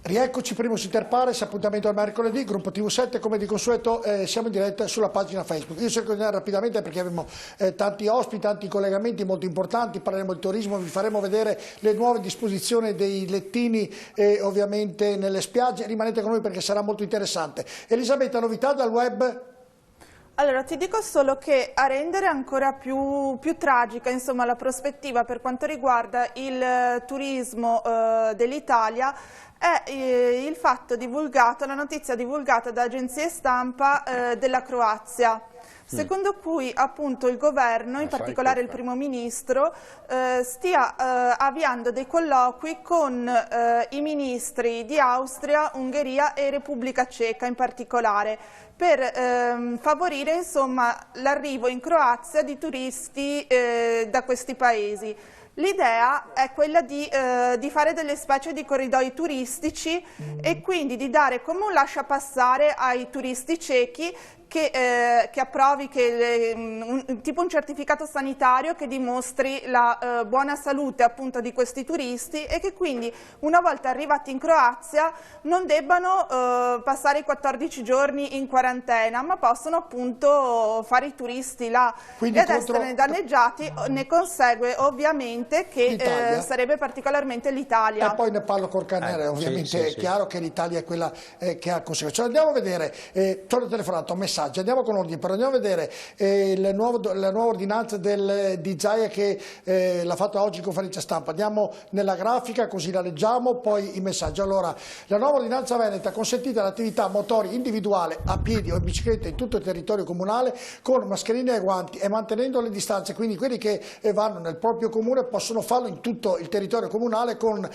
Rieccoci, primo su Interpares, appuntamento al mercoledì, gruppo TV7, come di consueto siamo in diretta sulla pagina Facebook. Io cerco di andare rapidamente perché abbiamo tanti ospiti, tanti collegamenti molto importanti, parleremo di turismo, vi faremo vedere le nuove disposizioni dei lettini ovviamente nelle spiagge, rimanete con noi perché sarà molto interessante. Elisabetta, novità dal web? Allora, ti dico solo che a rendere ancora più tragica, insomma, la prospettiva per quanto riguarda il turismo dell'Italia è il fatto divulgato, la notizia divulgata da agenzie stampa della Croazia. Secondo cui appunto il governo, in particolare il primo ministro, stia avviando dei colloqui con i ministri di Austria, Ungheria e Repubblica Ceca in particolare, per favorire insomma l'arrivo in Croazia di turisti da questi paesi. L'idea è quella di fare delle specie di corridoi turistici e quindi di dare come un lasciapassare ai turisti cechi che approvi tipo un certificato sanitario che dimostri la buona salute appunto di questi turisti e che quindi una volta arrivati in Croazia non debbano passare i 14 giorni in quarantena, ma possono appunto fare i turisti là. Quindi e ad esserne danneggiati ne consegue ovviamente che sarebbe particolarmente l'Italia. E poi ne parlo col Canere, ovviamente è chiaro che l'Italia è quella che ha conseguenze. Andiamo a vedere, torno telefonato, un messaggio. Andiamo con ordine, però andiamo a vedere la nuova ordinanza di Zaia che l'ha fatta oggi in conferenza stampa. Andiamo nella grafica così la leggiamo, poi i messaggi. Allora, la nuova ordinanza veneta consentita l'attività a motori individuale, a piedi o in bicicletta in tutto il territorio comunale con mascherine e guanti e mantenendo le distanze, quindi quelli che vanno nel proprio comune possono farlo in tutto il territorio comunale con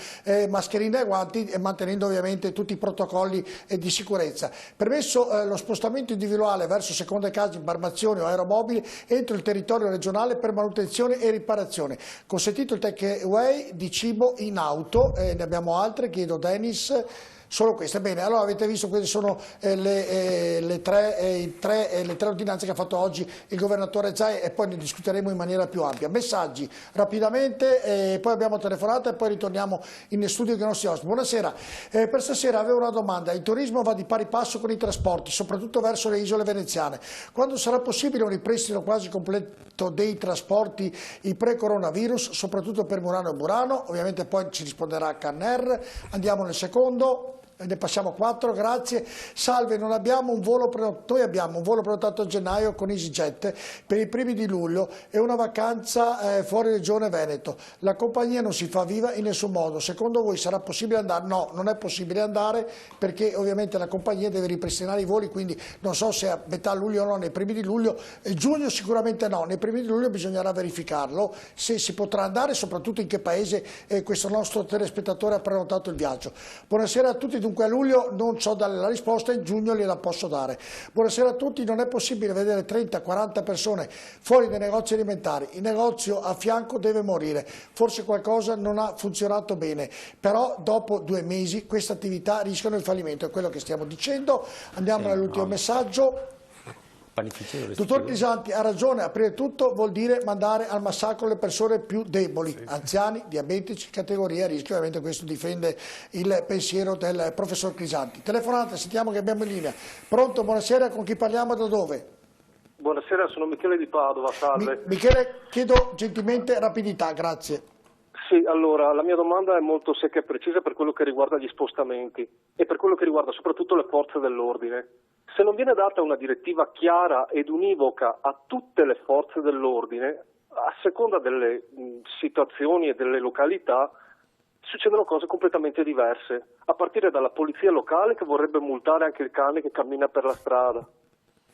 mascherine e guanti e mantenendo ovviamente tutti i protocolli di sicurezza. Permesso lo spostamento individuale verso seconde case, imbarcazioni o aeromobili entro il territorio regionale per manutenzione e riparazione. Consentito il takeaway di cibo in auto, ne abbiamo altre, chiedo Dennis. Solo queste, bene, allora avete visto queste sono le tre ordinanze che ha fatto oggi il governatore Zaia e poi ne discuteremo in maniera più ampia. Messaggi rapidamente, poi abbiamo telefonato e poi ritorniamo in studio con i nostri ospiti. Buonasera, per stasera avevo una domanda, il turismo va di pari passo con i trasporti, soprattutto verso le isole veneziane. Quando sarà possibile un ripristino quasi completo dei trasporti pre-coronavirus, soprattutto per Murano e Murano? Ovviamente poi ci risponderà Canner. Andiamo nel secondo. Ne passiamo 4, grazie. Salve, noi abbiamo un volo prenotato a gennaio con EasyJet per i primi di luglio e una vacanza fuori regione Veneto. La compagnia non si fa viva in nessun modo. Secondo voi sarà possibile andare? No, non è possibile andare perché ovviamente la compagnia deve ripristinare i voli, quindi non so se a metà luglio o no, nei primi di luglio, giugno sicuramente no, nei primi di luglio bisognerà verificarlo se si potrà andare, soprattutto in che paese questo nostro telespettatore ha prenotato il viaggio. Buonasera a tutti. Dunque a luglio non so dare la risposta, in giugno gliela posso dare. Buonasera a tutti, non è possibile vedere 30-40 persone fuori dai negozi alimentari, il negozio a fianco deve morire, forse qualcosa non ha funzionato bene, però dopo 2 mesi queste attività rischiano il fallimento, è quello che stiamo dicendo. Andiamo all'ultimo messaggio. Dottor Crisanti ha ragione, aprire tutto vuol dire mandare al massacro le persone più deboli, anziani, diabetici, categoria a rischio, ovviamente questo difende il pensiero del professor Crisanti. Telefonata, sentiamo che abbiamo in linea. Pronto, buonasera, con chi parliamo, da dove? Buonasera, sono Michele di Padova, salve. Michele, chiedo gentilmente rapidità, grazie. Sì, allora, la mia domanda è molto secca e precisa per quello che riguarda gli spostamenti e per quello che riguarda soprattutto le forze dell'ordine. Se non viene data una direttiva chiara ed univoca a tutte le forze dell'ordine, a seconda delle situazioni e delle località, succedono cose completamente diverse, a partire dalla polizia locale che vorrebbe multare anche il cane che cammina per la strada.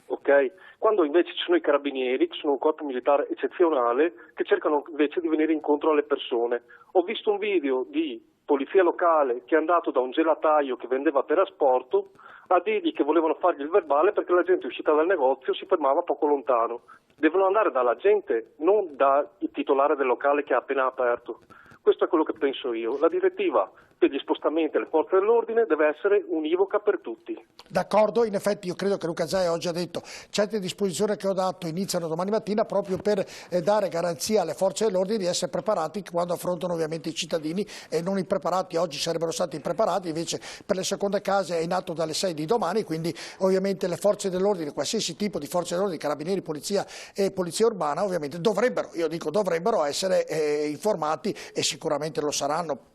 Okay? Quando invece ci sono i carabinieri, ci sono un corpo militare eccezionale che cercano invece di venire incontro alle persone. Ho visto un video di polizia locale che è andato da un gelataio che vendeva per asporto a dirgli che volevano fargli il verbale perché la gente uscita dal negozio si fermava poco lontano. Devono andare dalla gente, non dal titolare del locale che ha appena aperto. Questo è quello che penso io. La direttiva tutti gli spostamenti alle forze dell'ordine deve essere univoca per tutti. D'accordo, in effetti io credo che Luca Zaia oggi ha detto certe disposizioni che ho dato iniziano domani mattina proprio per dare garanzia alle forze dell'ordine di essere preparati quando affrontano ovviamente i cittadini e non impreparati. Oggi sarebbero stati impreparati, invece per le seconde case è in atto dalle 6 di domani, quindi ovviamente le forze dell'ordine, qualsiasi tipo di forze dell'ordine, carabinieri, polizia e polizia urbana ovviamente dovrebbero, io dico dovrebbero essere informati e sicuramente lo saranno.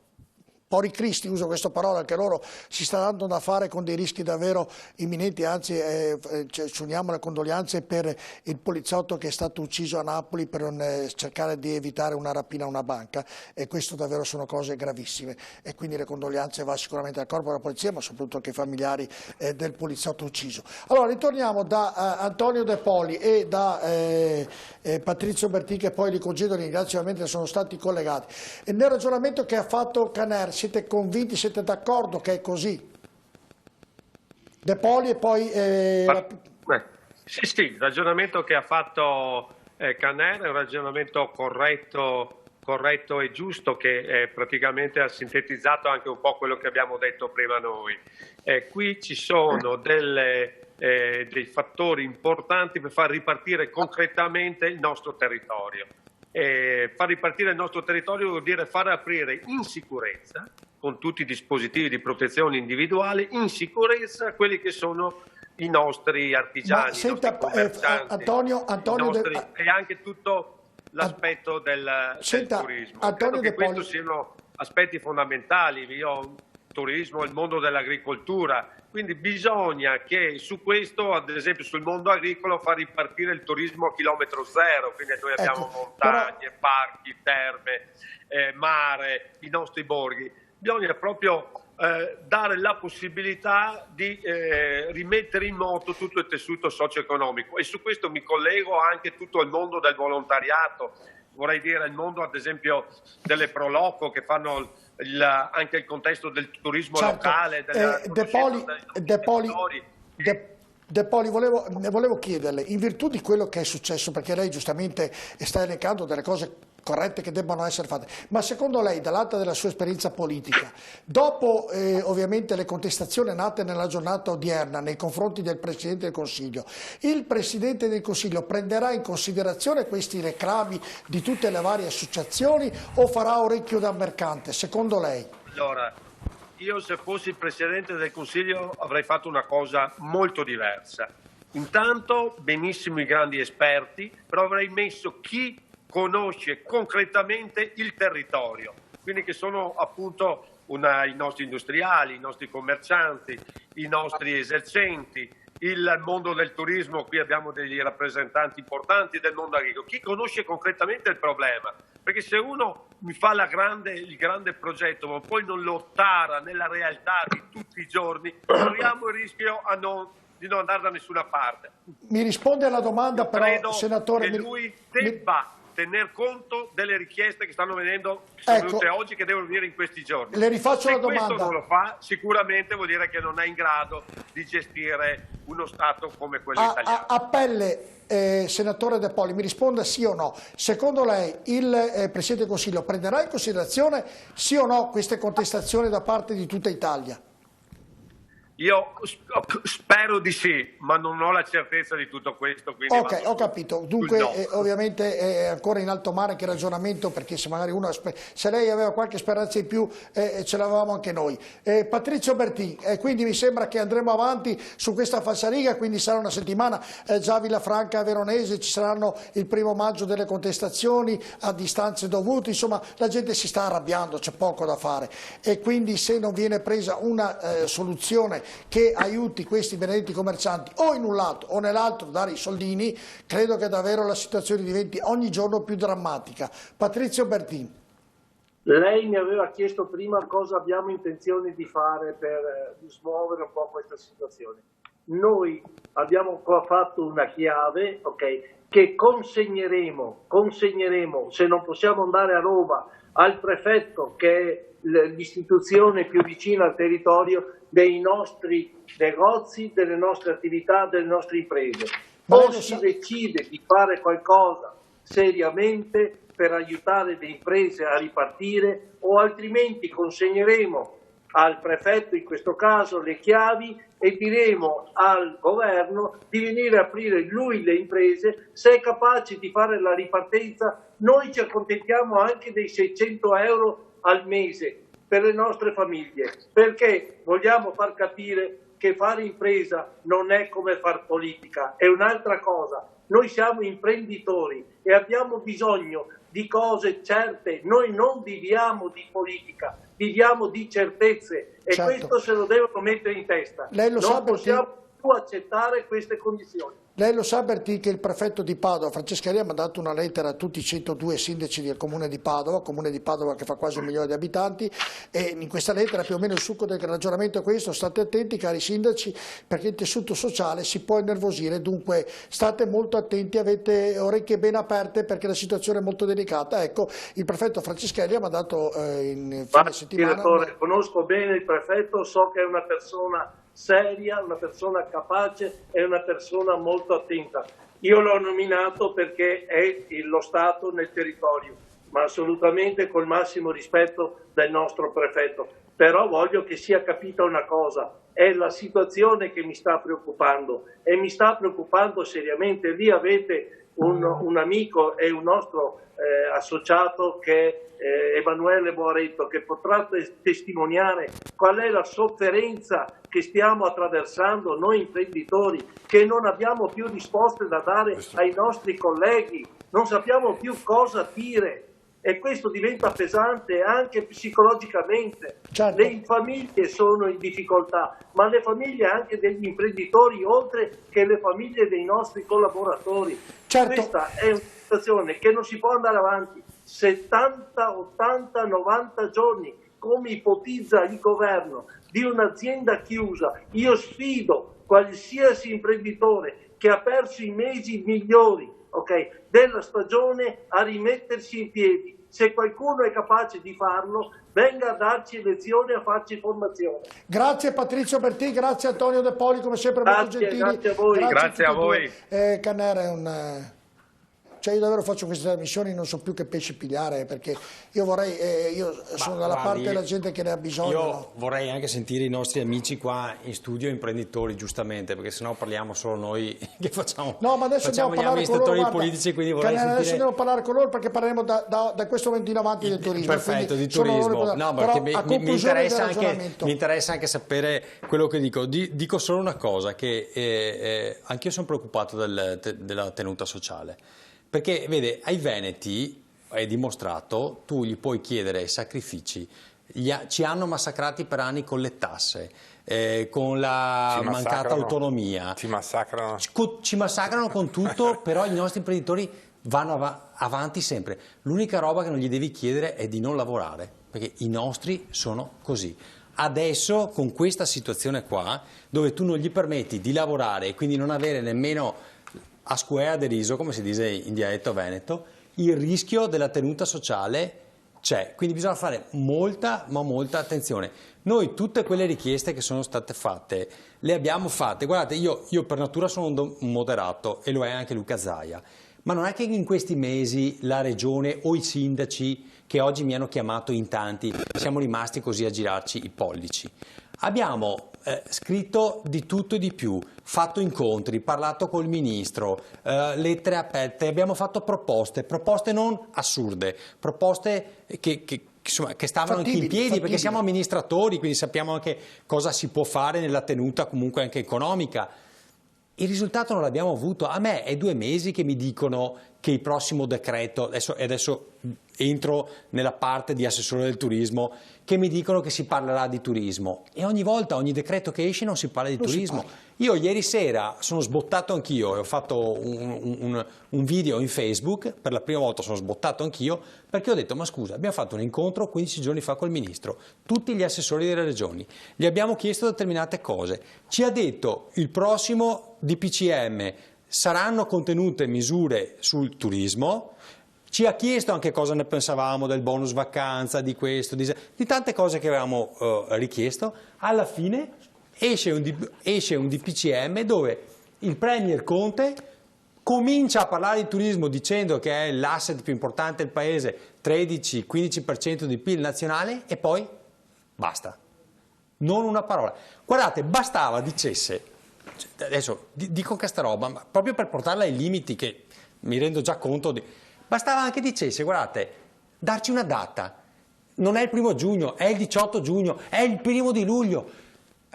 Pori Cristi, uso questa parola, anche loro si sta dando da fare con dei rischi davvero imminenti, anzi ci uniamo alle condoglianze per il poliziotto che è stato ucciso a Napoli per cercare di evitare una rapina a una banca, e questo davvero sono cose gravissime, e quindi le condoglianze va sicuramente al corpo della polizia ma soprattutto anche ai familiari del poliziotto ucciso. Allora ritorniamo da Antonio De Poli e da Patrizio Bertin, che poi li congedo, ringrazio ovviamente, sono stati collegati. E nel ragionamento che ha fatto Caner, siete convinti, siete d'accordo che è così? De Poli e poi... Sì, il ragionamento che ha fatto Caner è un ragionamento corretto e giusto, che praticamente ha sintetizzato anche un po' quello che abbiamo detto prima noi. Qui ci sono dei fattori importanti per far ripartire concretamente il nostro territorio. Far ripartire il nostro territorio vuol dire far aprire in sicurezza, con tutti i dispositivi di protezione individuale, in sicurezza quelli che sono i nostri artigiani, i nostri commercianti, Antonio e anche tutto l'aspetto del turismo. Credo che questi siano aspetti fondamentali. Turismo, il mondo dell'agricoltura, quindi bisogna che su questo, ad esempio sul mondo agricolo, far ripartire il turismo a chilometro zero, quindi noi abbiamo montagne, parchi, terme, mare, i nostri borghi. Bisogna proprio dare la possibilità di rimettere in moto tutto il tessuto socio-economico, e su questo mi collego anche tutto il mondo del volontariato, vorrei dire il mondo ad esempio delle Proloco, che fanno anche il contesto del turismo locale. De Poli, volevo chiederle, in virtù di quello che è successo, perché lei giustamente sta elencando delle cose corrette che debbano essere fatte, ma secondo lei, dall'alta della sua esperienza politica, dopo ovviamente le contestazioni nate nella giornata odierna nei confronti del Presidente del Consiglio, il Presidente del Consiglio prenderà in considerazione questi reclami di tutte le varie associazioni o farà orecchio da mercante, secondo lei? Allora, io se fossi il Presidente del Consiglio avrei fatto una cosa molto diversa. Intanto, benissimo i grandi esperti, però avrei messo chi conosce concretamente il territorio, quindi che sono appunto i nostri industriali, i nostri commercianti, i nostri esercenti, il mondo del turismo. Qui abbiamo degli rappresentanti importanti del mondo agricolo, chi conosce concretamente il problema, perché se uno mi fa il grande progetto ma poi non lo tara nella realtà di tutti i giorni, corriamo il rischio di non andare da nessuna parte. Mi risponde alla domanda, però, senatore, che lui debba tener conto delle richieste che stanno venendo, che sono venute oggi, che devono venire in questi giorni. Le rifaccio la domanda. Se domanda. questo non lo fa, sicuramente vuol dire che non è in grado di gestire uno Stato come quello italiano. A pelle, senatore De Poli, mi risponda sì o no. Secondo lei il Presidente del Consiglio prenderà in considerazione sì o no queste contestazioni da parte di tutta Italia? Io spero di sì, ma non ho la certezza di tutto questo. Ok, ho capito. Dunque, ovviamente è ancora in alto mare che ragionamento, perché se magari se lei aveva qualche speranza in più, ce l'avevamo anche noi. Patrizio Bertin, quindi mi sembra che andremo avanti su questa falsariga, quindi sarà una settimana già a Villafranca Veronese, ci saranno il 1° maggio delle contestazioni a distanze dovute, insomma la gente si sta arrabbiando, c'è poco da fare, e quindi se non viene presa una soluzione che aiuti questi benedetti commercianti o in un lato o nell'altro dare i soldini, credo che davvero la situazione diventi ogni giorno più drammatica. Patrizio Bertin. Lei mi aveva chiesto prima cosa abbiamo intenzione di fare per smuovere un po' questa situazione. Noi abbiamo fatto una chiave, che consegneremo, se non possiamo andare a Roma, al prefetto, che è l'istituzione più vicina al territorio, dei nostri negozi, delle nostre attività, delle nostre imprese. O si decide di fare qualcosa seriamente per aiutare le imprese a ripartire, o altrimenti consegneremo al prefetto, in questo caso, le chiavi e diremo al governo di venire a aprire lui le imprese. Se è capace di fare la ripartenza, noi ci accontentiamo anche dei 600 euro al mese per le nostre famiglie, perché vogliamo far capire che fare impresa non è come far politica, è un'altra cosa. Noi siamo imprenditori e abbiamo bisogno di cose certe, noi non viviamo di politica, viviamo di certezze, e questo se lo devono mettere in testa. Non possiamo più accettare queste condizioni. Lei lo sa, Bertì, che il prefetto di Padova, Franceschelli, ha mandato una lettera a tutti i 102 sindaci del comune di Padova che fa quasi 1 milione di abitanti, e in questa lettera più o meno il succo del ragionamento è questo: state attenti, cari sindaci, perché il tessuto sociale si può innervosire, dunque state molto attenti, avete orecchie ben aperte perché la situazione è molto delicata. Ecco, il prefetto Franceschelli ha mandato in fine settimana... Direttore, conosco bene il prefetto, so che è una persona seria, una persona capace e una persona molto attenta. Io l'ho nominato perché è lo Stato nel territorio, ma assolutamente col massimo rispetto del nostro prefetto. Però voglio che sia capita una cosa: è la situazione che mi sta preoccupando, e mi sta preoccupando seriamente. Lì avete un amico e un nostro associato che è Emanuele Boaretto, che potrà testimoniare qual è la sofferenza che stiamo attraversando noi imprenditori, che non abbiamo più risposte da dare ai nostri colleghi, non sappiamo più cosa dire, e questo diventa pesante anche psicologicamente. Certo. Le famiglie sono in difficoltà, ma le famiglie anche degli imprenditori, oltre che le famiglie dei nostri collaboratori. Certo. Questa è una situazione che non si può andare avanti 70, 80, 90 giorni, come ipotizza il governo, di un'azienda chiusa. Io sfido qualsiasi imprenditore che ha perso i mesi migliori, della stagione, a rimettersi in piedi. Se qualcuno è capace di farlo, venga a darci lezioni, a farci formazione. Grazie Patrizio Bertì, grazie Antonio De Poli, come sempre molto gentili. Grazie a voi. Grazie a voi. Cannera è un... Cioè, io davvero faccio queste trasmissioni, non so più che pesci pigliare, perché io vorrei, io sono dalla parte della gente che ne ha bisogno. Io vorrei anche sentire i nostri amici qua in studio, imprenditori, giustamente, perché sennò parliamo solo noi che facciamo, no, ma adesso facciamo gli amministratori politici, quindi vorrei sentire... Adesso andiamo a parlare con loro, perché parleremo da questo momento in avanti del turismo. Perfetto, di turismo. No, perché mi interessa anche sapere quello che dico. Dico solo una cosa, che anch'io sono preoccupato della tenuta sociale. Perché, vede, ai veneti, è dimostrato, tu gli puoi chiedere sacrifici, ci hanno massacrati per anni con le tasse, con la mancata autonomia. Ci massacrano. Ci massacrano con tutto, però i nostri imprenditori vanno avanti sempre. L'unica roba che non gli devi chiedere è di non lavorare, perché i nostri sono così. Adesso, con questa situazione qua, dove tu non gli permetti di lavorare e quindi non avere nemmeno... a square de riso, come si dice in dialetto veneto, il rischio della tenuta sociale c'è, quindi bisogna fare molta, ma molta attenzione. Noi tutte quelle richieste che sono state fatte, le abbiamo fatte. Guardate, io per natura sono un moderato, e lo è anche Luca Zaia, ma non è che in questi mesi la regione o i sindaci, che oggi mi hanno chiamato in tanti, siamo rimasti così a girarci i pollici. Abbiamo scritto di tutto e di più, fatto incontri, parlato col ministro, lettere aperte, abbiamo fatto proposte non assurde, proposte che stavano anche in piedi, perché siamo amministratori, quindi sappiamo anche cosa si può fare nella tenuta comunque anche economica. Il risultato non l'abbiamo avuto. A me è 2 mesi che mi dicono che il prossimo decreto, adesso entro nella parte di assessore del turismo, che mi dicono che si parlerà di turismo, e ogni volta, ogni decreto che esce non si parla di turismo. Io ieri sera sono sbottato anch'io e ho fatto un video in Facebook, per la prima volta sono sbottato anch'io, perché ho detto: ma scusa, abbiamo fatto un incontro 15 giorni fa col ministro, tutti gli assessori delle regioni, gli abbiamo chiesto determinate cose, ci ha detto il prossimo DPCM saranno contenute misure sul turismo, ci ha chiesto anche cosa ne pensavamo del bonus vacanza, di questo, di tante cose che avevamo richiesto. Alla fine esce un DPCM dove il Premier Conte comincia a parlare di turismo dicendo che è l'asset più importante del paese, 13-15% di PIL nazionale, e poi basta. Non una parola. Guardate, bastava dicesse, adesso dico questa roba, ma proprio per portarla ai limiti che mi rendo già conto, bastava anche dicesse, guardate, darci una data. Non è il 1° giugno, è il 18 giugno, è il 1° di luglio.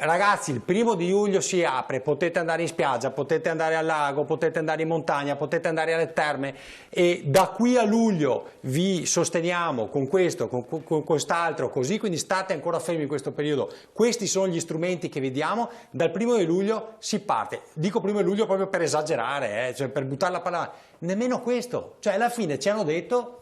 Ragazzi, il 1° di luglio si apre, potete andare in spiaggia, potete andare al lago, potete andare in montagna, potete andare alle terme, e da qui a luglio vi sosteniamo con questo, con quest'altro, così, quindi state ancora fermi in questo periodo. Questi sono gli strumenti che vi diamo, dal 1° di luglio si parte. Dico 1° di luglio proprio per esagerare, cioè per buttare la palla, nemmeno questo, cioè alla fine ci hanno detto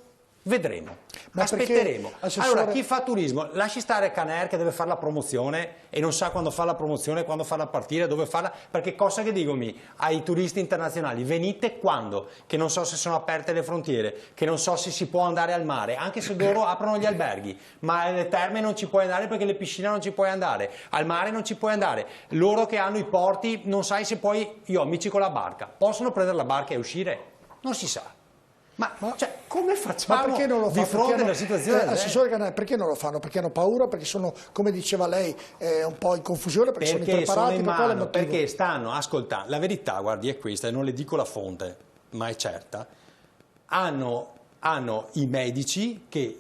vedremo, ma aspetteremo. Allora, chi fa turismo, lasci stare Caner che deve fare la promozione e non sa quando fa la promozione, quando farla partire, dove farla, perché cosa che dicomi ai turisti internazionali, venite quando? Che non so se sono aperte le frontiere, che non so se si può andare al mare, anche se loro aprono gli alberghi, ma alle terme non ci puoi andare perché le piscine non ci puoi andare, al mare non ci puoi andare, loro che hanno i porti non sai se poi, io ho amici con la barca, possono prendere la barca e uscire? Non si sa. Ma cioè, come facciamo di fronte alla situazione? Assessore Caner, perché non lo fanno? Perché hanno paura? Perché sono, come diceva lei, un po' in confusione? Perché sono impreparati? Sono in mano, perché stanno ascoltando. La verità, guardi, è questa, e non le dico la fonte, ma è certa. Hanno i medici che...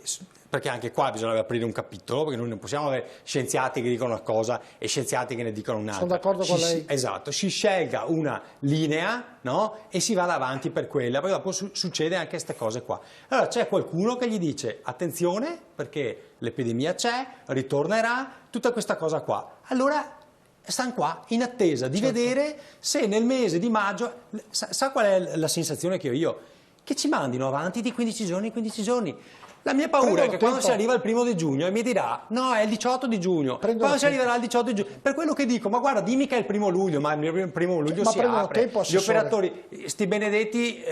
Perché anche qua bisogna aprire un capitolo, perché noi non possiamo avere scienziati che dicono una cosa e scienziati che ne dicono un'altra. Sono d'accordo con lei. Esatto, si scelga una linea, no? E si vada avanti per quella, poi dopo succede anche queste cose qua. Allora c'è qualcuno che gli dice attenzione perché l'epidemia c'è, ritornerà, tutta questa cosa qua. Allora stanno qua in attesa di vedere se nel mese di maggio, sa qual è la sensazione che ho io? Che ci mandino avanti di 15 giorni. La mia paura è che quando si arriva al 1° di giugno e mi dirà no, è il 18 di giugno, quando si arriverà al 18 di giugno, per quello che dico, ma guarda, dimmi che è il 1° luglio, ma il 1° luglio si apre. Gli operatori, sti benedetti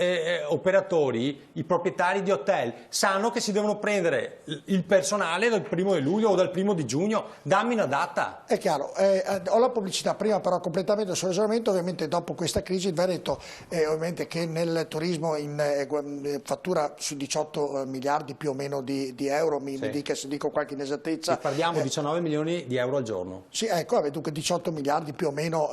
operatori, i proprietari di hotel, sanno che si devono prendere il personale dal 1° di luglio o dal 1° di giugno, dammi una data. È chiaro, ho la pubblicità prima, però completamente sul ragionamento. Ovviamente dopo questa crisi il Veneto, ovviamente che nel turismo fattura su 18 miliardi più o meno di euro, mi dica se dico qualche inesattezza. E parliamo 19 milioni di euro al giorno. Sì, ecco, dunque 18 miliardi più o meno,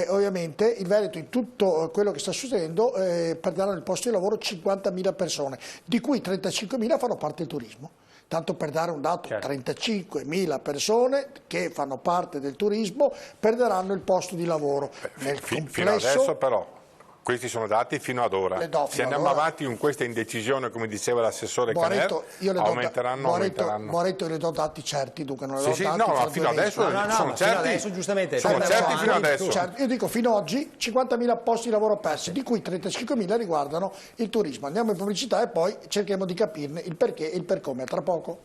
ovviamente il Veneto in tutto quello che sta succedendo perderanno il posto di lavoro 50.000 persone, di cui 35.000 fanno parte del turismo. Tanto per dare un dato, certo. 35.000 persone che fanno parte del turismo perderanno il posto di lavoro. Nel complesso, fino adesso però. Questi sono dati fino ad ora. Se andiamo avanti con questa indecisione, come diceva l'assessore Caner, aumenteranno. Moretto, le do dati certi, dunque non le do dati. No, ma fino adesso sono certi. Adesso, giustamente, sono certi fino adesso. Certo. Io dico fino ad oggi 50.000 posti di lavoro persi, di cui 35.000 riguardano il turismo. Andiamo in pubblicità e poi cerchiamo di capirne il perché e il per come. A tra poco.